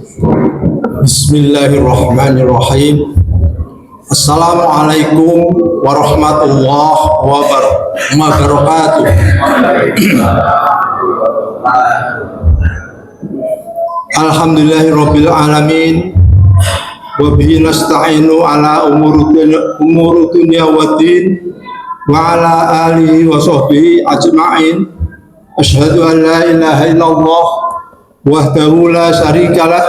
Bismillahirrahmanirrahim. Assalamualaikum warahmatullahi wabarakatuh. Alhamdulillahirabbil alamin. Wa bihi nasta'inu ala umuri dunya waddin wa ala alihi wa sahbihi ajma'in. Asyhadu an la ilaha illallah wahdahu la syarikalah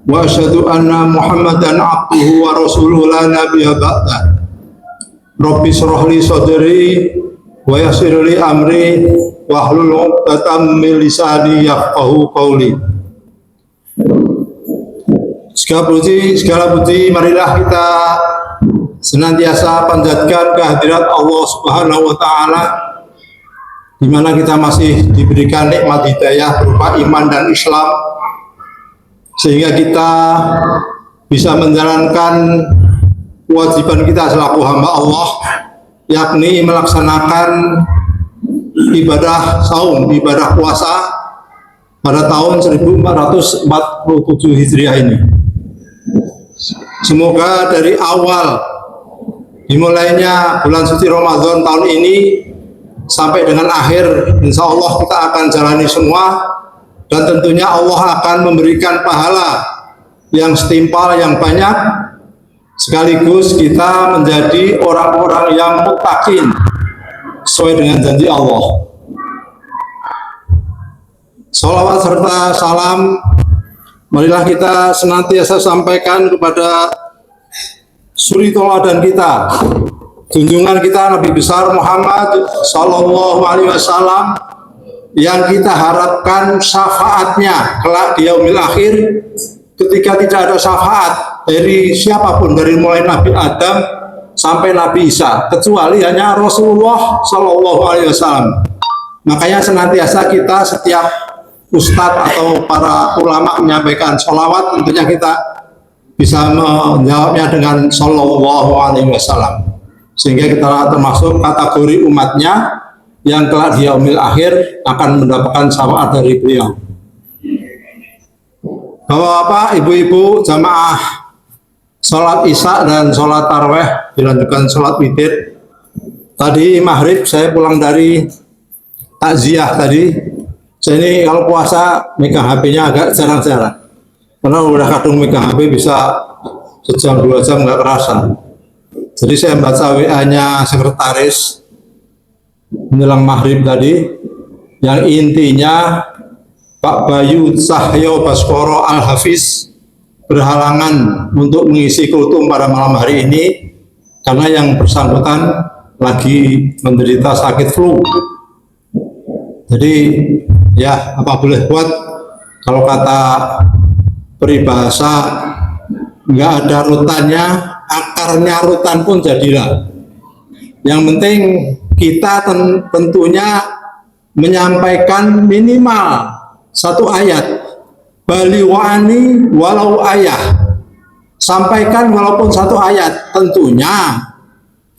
wa asyhadu anna Muhammadan abduhu wa rasuluhu la nabiyya ba'da. Rabbi shrah li sadri wa yassir li amri wa hlul 'uqdatam min lisani yafqahu qawli. Segala puji marilah kita senantiasa panjatkan kehadirat Allah Subhanahu wa taala, di mana kita masih diberikan nikmat hidayah berupa iman dan Islam, sehingga kita bisa menjalankan kewajiban kita selaku hamba Allah, yakni melaksanakan ibadah saum, ibadah puasa pada tahun 1447 Hijriah ini. Semoga dari awal dimulainya bulan suci Ramadan tahun ini sampai dengan akhir, insya Allah kita akan jalani semua, dan tentunya Allah akan memberikan pahala yang setimpal, yang banyak, sekaligus kita menjadi orang-orang yang muttaqin sesuai dengan janji Allah. Salawat serta salam marilah kita senantiasa sampaikan kepada suri teladan kita, junjungan kita Nabi besar Muhammad Sallallahu Alaihi Wasallam, yang kita harapkan syafaatnya kelak di yaumil akhir, ketika tidak ada syafaat dari siapapun, dari mulai Nabi Adam sampai Nabi Isa, kecuali hanya Rasulullah Sallallahu Alaihi Wasallam. Makanya senantiasa kita, setiap ustadz atau para ulama menyampaikan sholawat, tentunya kita bisa menjawabnya dengan Sallallahu Alaihi Wasallam, sehingga kita termasuk kategori umatnya yang kelak di yaumil akhir akan mendapatkan syafaat dari beliau. Bapak-bapak, ibu-ibu, jamaah sholat isya dan sholat taraweh dilanjutkan sholat witir. Tadi maghrib saya pulang dari takziah tadi. Saya ini kalau puasa megang HP-nya agak jarang-jarang, karena udah kadung megang HP bisa sejam 2 jam nggak kerasa. Jadi saya baca WA-nya sekretaris menjelang maghrib tadi, yang intinya Pak Bayu Cahyo Baskoro Al-Hafiz berhalangan untuk mengisi kultum pada malam hari ini karena yang bersangkutan lagi menderita sakit flu. Jadi ya, apa boleh buat, kalau kata peribahasa, nggak ada rutannya, akarnya rutan pun jadilah. Yang penting kita tentunya menyampaikan minimal satu ayat, baliwani walau ayah, sampaikan walaupun satu ayat. Tentunya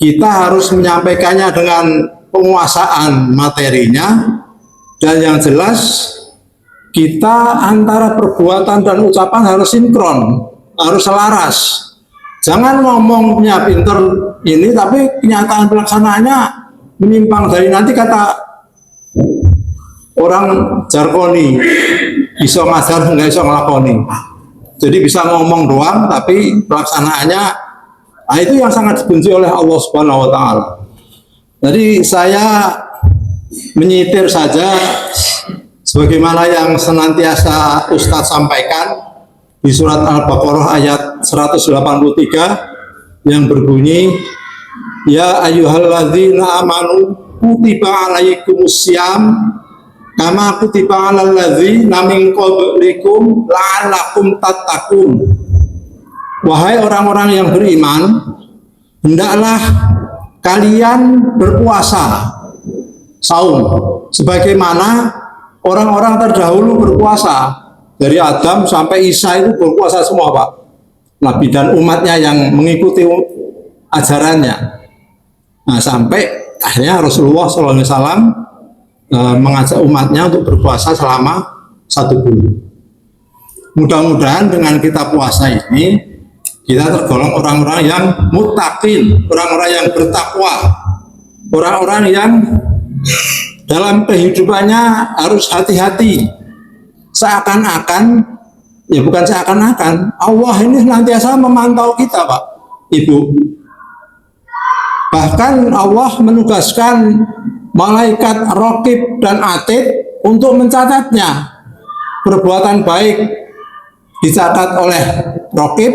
kita harus menyampaikannya dengan penguasaan materinya, dan yang jelas kita antara perbuatan dan ucapan harus sinkron, harus selaras. Jangan ngomongnya pinter ini tapi kenyataan pelaksanaannya menyimpang dari, nanti kata orang jargoni, bisa ngajar nggak bisa ngelakoni. Jadi bisa ngomong doang tapi pelaksanaannya, nah itu yang sangat dibenci oleh Allah Subhanahu wa taala. Jadi saya menyitir saja sebagaimana yang senantiasa Ustadz sampaikan di surat Al-Baqarah ayat 183 yang berbunyi, ya ayyuhalladzina amanu kutiba alaikumussyam kama kutiba alal ladzina min qablikum la'allakum tattaqun. Wahai orang-orang yang beriman, hendaklah kalian berpuasa saum sebagaimana orang-orang terdahulu berpuasa. Dari Adam sampai Isa itu berpuasa semua, Pak, Nabi dan umatnya yang mengikuti ajarannya. Nah, sampai akhirnya Rasulullah SAW mengajak umatnya untuk berpuasa selama 1 bulan. mudah-mudahan dengan kita puasa ini kita tergolong orang-orang yang muttaqin, orang-orang yang bertakwa, orang-orang yang dalam kehidupannya harus hati-hati. Seakan-akan, ya bukan seakan-akan, Allah ini senantiasa memantau kita, Pak, Ibu. Bahkan Allah menugaskan malaikat raqib dan atid untuk mencatatnya. Perbuatan baik dicatat oleh raqib,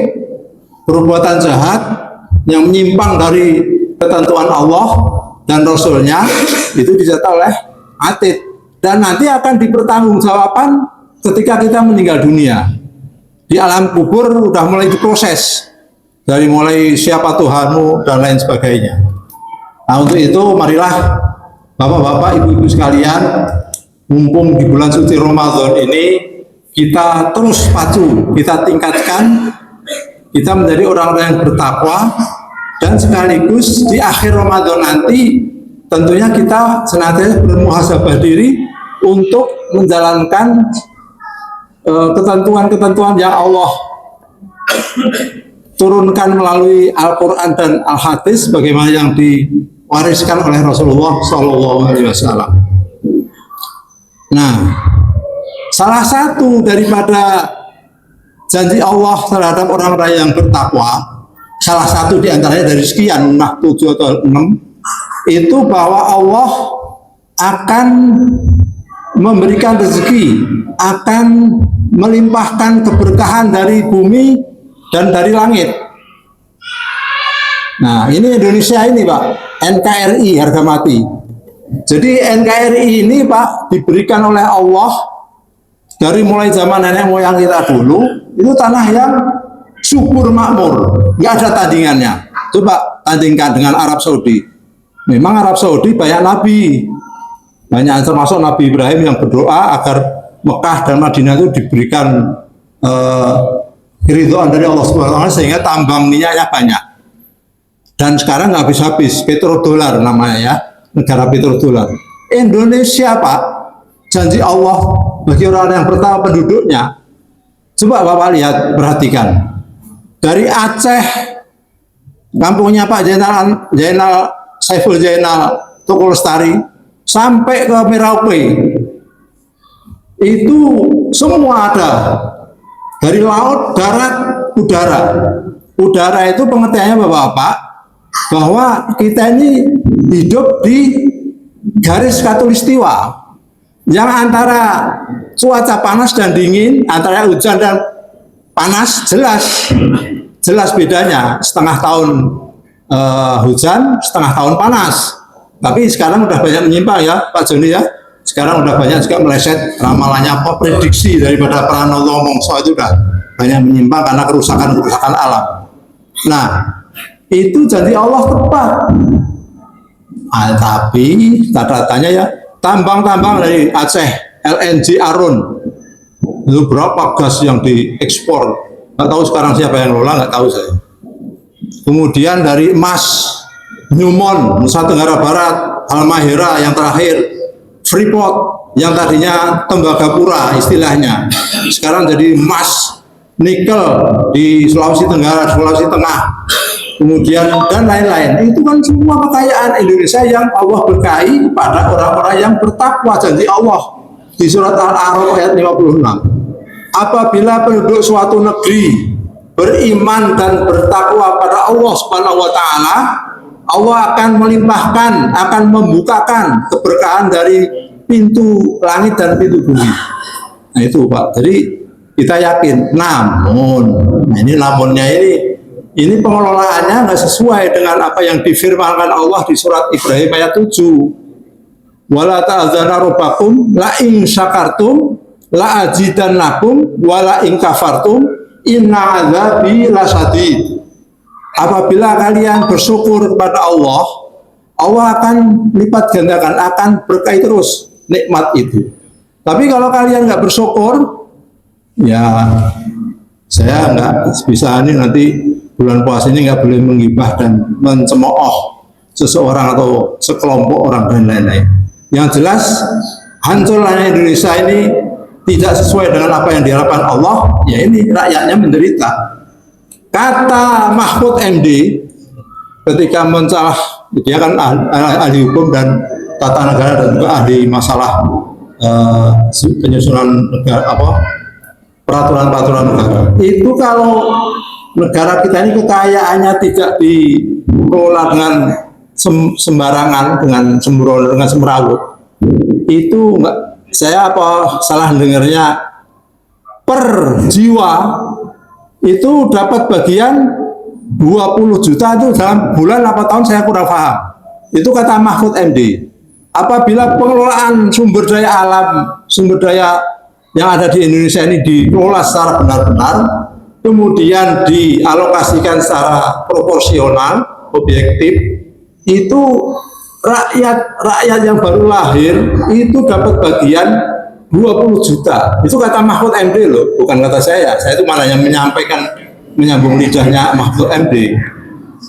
perbuatan jahat yang menyimpang dari ketentuan Allah dan Rasulnya itu dicatat oleh atid. Dan nanti akan dipertanggungjawabkan ketika kita meninggal dunia. Di alam kubur udah mulai diproses. Dari mulai siapa Tuhanmu dan lain sebagainya. Nah, untuk itu marilah Bapak-bapak, Ibu-ibu sekalian, mumpung di bulan suci Ramadan ini kita terus pacu, kita tingkatkan, kita menjadi orang-orang yang bertakwa, dan sekaligus di akhir Ramadan nanti tentunya kita senantiasa bermuhasabah diri untuk menjalankan ketentuan-ketentuan yang Allah turunkan melalui Al-Quran dan Al-Hadis bagaimana yang diwariskan oleh Rasulullah SAW. Nah, salah satu daripada janji Allah terhadap orang-orang yang bertakwa, salah satu diantaranya dari sekian, 7 atau 6, itu bahwa Allah akan memberikan rezeki, akan melimpahkan keberkahan dari bumi dan dari langit. Nah, ini Indonesia ini, Pak, NKRI harga mati. Jadi NKRI ini, Pak, diberikan oleh Allah dari mulai zaman nenek moyang kita dulu, itu tanah yang subur makmur, nggak ada tandingannya. Coba tandingkan dengan Arab Saudi. Memang Arab Saudi banyak nabi, banyak termasuk Nabi Ibrahim yang berdoa agar Mekah dan Madinah itu diberikan keridhaan dari Allah Subhanahu wa Ta'ala sehingga tambang minyaknya banyak. Dan sekarang nggak habis-habis, petrodolar namanya ya, negara petrodolar. Indonesia, Pak, janji Allah bagi orang yang pertama penduduknya. Coba Bapak lihat, perhatikan. Dari Aceh, kampungnya Pak Zainal Saiful Zainal Toko Lestari, sampai ke Merauke, itu semua ada. Dari laut, darat, udara. Udara itu pengertiannya Bapak-Bapak, bahwa kita ini hidup di garis khatulistiwa yang antara cuaca panas dan dingin, antara hujan dan panas, jelas bedanya. Setengah tahun hujan, setengah tahun panas. Tapi sekarang udah banyak menyimpang ya Pak Joni ya. Sekarang udah banyak juga meleset ramalannya, apa prediksi daripada Pranowo Mongso itu udah banyak menyimpang karena kerusakan alam. Nah, itu janji Allah tepat. Tapi catatannya ya, tambang-tambang dari Aceh, LNG Arun, itu berapa gas yang diekspor? Nggak tahu sekarang siapa yang lola, nggak tahu saya. Kemudian dari emas, Newmont, Nusa Tenggara Barat, Halmahera yang terakhir, Freeport yang tadinya Tembagapura istilahnya, sekarang jadi emas, nikel di Sulawesi Tenggara, Sulawesi Tengah, kemudian dan lain-lain. Itu kan semua kekayaan Indonesia yang Allah berkahi pada orang-orang yang bertakwa, janji Allah di surat Al-A'raf ayat 56. Apabila penduduk suatu negeri beriman dan bertakwa pada Allah Subhanahu wa Ta'ala, Allah akan melimpahkan, akan membukakan keberkahan dari pintu langit dan pintu bumi. Nah itu Pak, jadi kita yakin. Namun, nah ini namunnya ini pengelolaannya nggak sesuai dengan apa yang difirmankan Allah di surat Ibrahim ayat 7. Wala ta'adzana rabbakum la in syakartum la azidannakum wala in kafartum inna adzabi lasyadid. Apabila kalian bersyukur kepada Allah, Allah akan lipat gandakan, akan berkahi terus nikmat itu. Tapi kalau kalian nggak bersyukur, ya saya nggak bisa ini nanti bulan puasa ini nggak boleh menggibah dan mencemooh seseorang atau sekelompok orang dan lain-lain. Yang jelas hancurnya Indonesia ini tidak sesuai dengan apa yang diharapkan Allah, ya ini rakyatnya menderita. Kata Mahfud MD ketika mencalah, dia kan ahli hukum dan tata negara dan juga ahli masalah penyusunan negara, peraturan-peraturan negara. Itu kalau negara kita ini kekayaannya tidak dikelola dengan sembarangan, dengan sembrono, dengan semrawut, itu enggak, saya salah dengarnya, per jiwa itu dapat bagian 20 juta itu dalam bulan apa tahun saya kurang paham. Itu kata Mahfud MD. Apabila pengelolaan sumber daya alam, sumber daya yang ada di Indonesia ini dikelola secara benar-benar, kemudian dialokasikan secara proporsional, objektif, itu rakyat yang baru lahir itu dapat bagian 20 juta. Itu kata Mahfud MD loh, bukan kata saya. Saya itu malah yang menyampaikan, menyambung lidahnya Mahfud MD.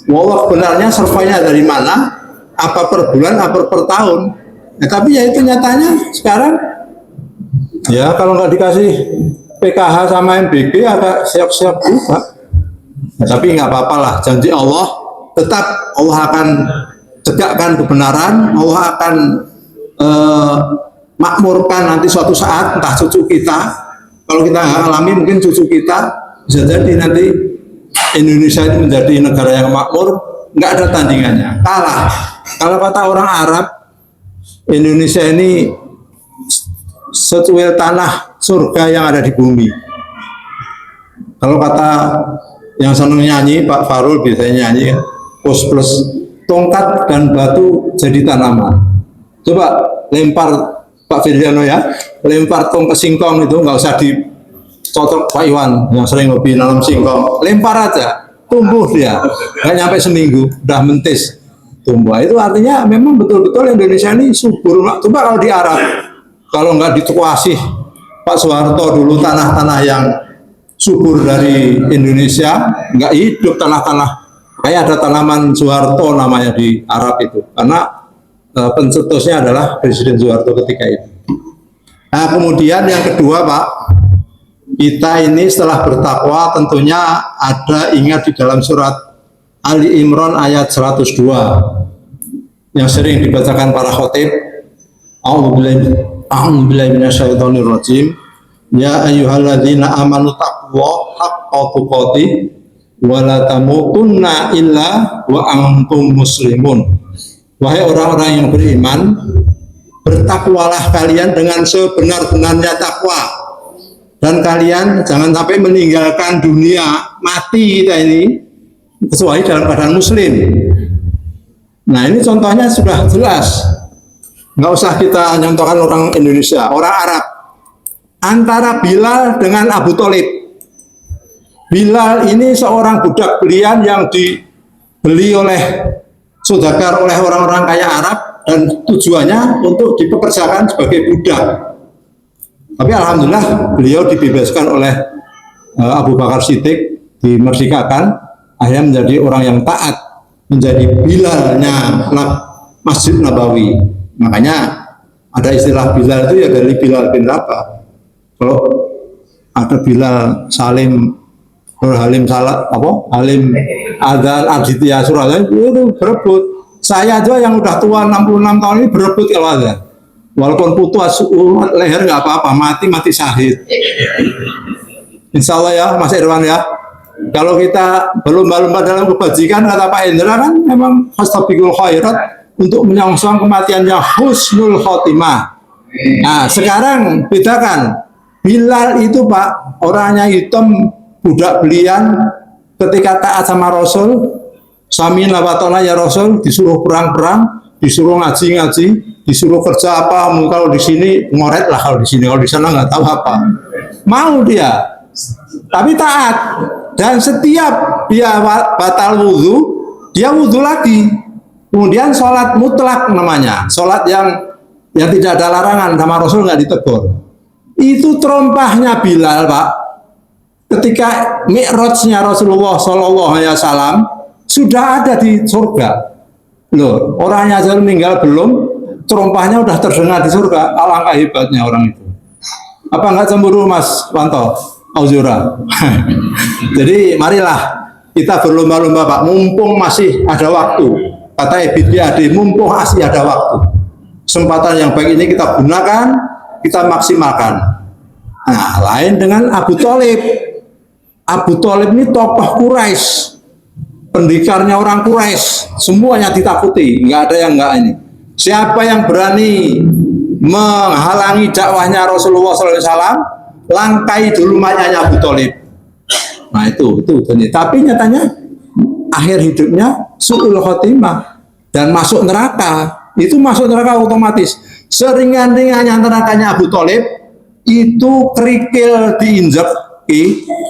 Wallah benarnya surveinya dari mana? Apa per bulan, apa per tahun? Ya, tapi ya itu nyatanya sekarang. Ya kalau nggak dikasih PKH sama MBG agak siap-siap juga. Ya, tapi nggak apa-apa lah. Janji Allah tetap, Allah akan tegakkan kebenaran. Allah akan makmurkan nanti suatu saat, entah cucu kita. Kalau kita nggak alami, mungkin cucu kita bisa jadi nanti Indonesia ini menjadi negara yang makmur, nggak ada tandingannya, kalah. Kalau kata orang Arab, Indonesia ini secuil tanah surga yang ada di bumi. Kalau kata yang senang nyanyi, Pak Farul biasanya nyanyi, plus plus tongkat dan batu jadi tanaman. Coba lempar Pak Firdiano ya, lempar tong ke singkong itu nggak usah dicocok Pak Iwan yang sering hobi nanam singkong, lempar aja, tumbuh dia, nggak nyampe seminggu udah mentis tumbuh. Itu artinya memang betul-betul Indonesia ini subur. Coba kalau di Arab, kalau nggak dituasih Pak Soeharto dulu tanah-tanah yang subur dari Indonesia, nggak hidup tanah-tanah kayak ada tanaman Soeharto namanya di Arab itu, karena pencetusnya adalah Presiden Soeharto ketika itu. Nah kemudian yang kedua Pak, kita ini setelah bertakwa tentunya ada, ingat di dalam surat Ali Imran ayat 102 yang sering dibacakan para khotib, A'udzubillahi minasyaitonirrajim, ya ayyuhalladzina amanu taqullaha haqqa tuqatih wa la tamutunna illa wa antum muslimun. Wahai orang-orang yang beriman, bertakwalah kalian dengan sebenar-benarnya takwa, dan kalian jangan sampai meninggalkan dunia, mati kita ini kecuali dalam keadaan muslim. Nah ini contohnya sudah jelas, nggak usah kita nyontohkan orang Indonesia, orang Arab. Antara Bilal dengan Abu Thalib. Bilal ini seorang budak belian yang dibeli oleh saudagar, oleh orang-orang kaya Arab, dan tujuannya untuk dipekerjakan sebagai budak. Tapi alhamdulillah beliau dibebaskan oleh Abu Bakar Siddiq, dimerdekakan, akhirnya menjadi orang yang taat, menjadi Bilalnya Masjid Nabawi. Makanya ada istilah Bilal itu ya dari Bilal bin Rabah. Kalau ada Bilal Salim Halim Salat Halim Adzan Aditya Surabaya itu berebut. Saya aja yang udah tua 66 tahun ini berebut kalau ada. Walaupun putus leher nggak apa-apa, mati syahid. Insya Allah ya Mas Irwan ya. Kalau kita berlomba-lomba dalam kebajikan, kata Pak Indra kan memang fastabiqul khairat, untuk menyongsong kematiannya husnul khotimah. Nah sekarang bedakan, Bilal itu Pak, orangnya hitam, budak belian, ketika taat sama Rasul, Samina wa ta'ala ya Rasul, disuruh perang-perang, disuruh ngaji-ngaji, disuruh kerja apa, kalau di sini ngoret lah, kalau di sini, kalau di sana nggak tahu apa. Mau dia, tapi taat. Dan setiap dia batal wudhu, dia wudhu lagi. Kemudian sholat mutlak namanya, sholat yang tidak ada larangan, sama Rasul nggak ditegur. Itu terompahnya Bilal Pak. Ketika mi'rajnya Rasulullah Shallallahu Alaihi Wasallam sudah ada di surga. Loh, orangnya aja meninggal belum, terompahnya udah terdengar di surga. Alangkah hebatnya orang itu. Apa nggak cemburu Mas Wanto? Auzura. Jadi marilah kita berlomba-lomba Pak, mumpung masih ada waktu. Kata EBTAD, mumpung masih ada waktu. Kesempatan yang baik ini kita gunakan, kita maksimalkan. Nah, lain dengan Abu Thalib. Abu Thalib ini tokoh Quraisy, pendikarnya orang Quraisy, semuanya ditakuti, nggak ada yang nggak ini. Siapa yang berani menghalangi dakwahnya Rasulullah SAW, langkai dulu mayatnya Abu Thalib. Nah itu. Tapi nyatanya akhir hidupnya su'ul khotimah dan masuk neraka. Itu masuk neraka otomatis. Seringan-ringannya nerakanya Abu Thalib itu kerikil diinjak.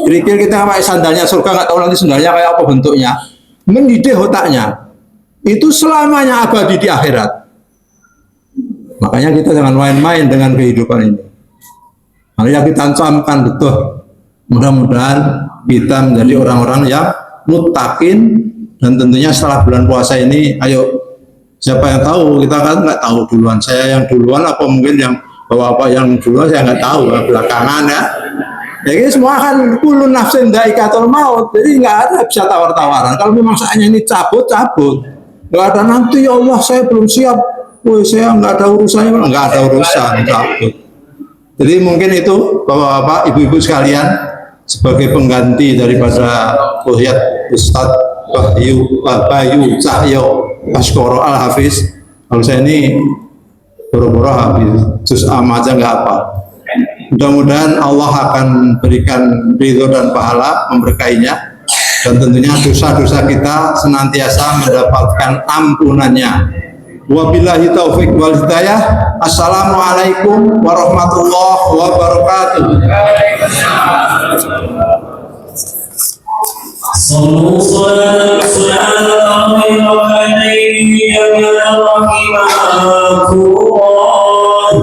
Kerikil kita pakai sandalnya surga, nggak tahu nanti sandalnya kayak apa bentuknya. Mendidih otaknya. Itu selamanya abadi di akhirat. Makanya kita jangan main-main dengan kehidupan ini. Makanya kita camkan betul. Mudah-mudahan kita menjadi orang-orang yang muttaqin, dan tentunya setelah bulan puasa ini, ayo siapa yang tahu, kita kan nggak tahu duluan, saya yang duluan apa mungkin yang bapak yang duluan saya nggak tahu, belakangan ya. Jadi semua kan kullu nafsin dha'iqatul maut, jadi nggak ada bisa tawar-tawaran. Kalau memang saatnya ini cabut, nggak ada nanti ya Allah saya belum siap, saya nggak ada urusannya, nggak ada urusan, cabut. Jadi mungkin itu bapak-bapak, ibu-ibu sekalian, sebagai pengganti daripada Buhyat Ustadz Bayu Cahyo Baskoro Al-Hafiz. Kalau saya ini boro-boro habis juz amma aja nggak apa. Mudah-mudahan Allah akan berikan ridho dan pahala, memberkainya, dan tentunya dosa-dosa kita senantiasa mendapatkan ampunannya. Wabillahi taufik wal hidayah. Assalamualaikum warahmatullahi wabarakatuh. صلوا صلاة على خير خليل رحمكم الله.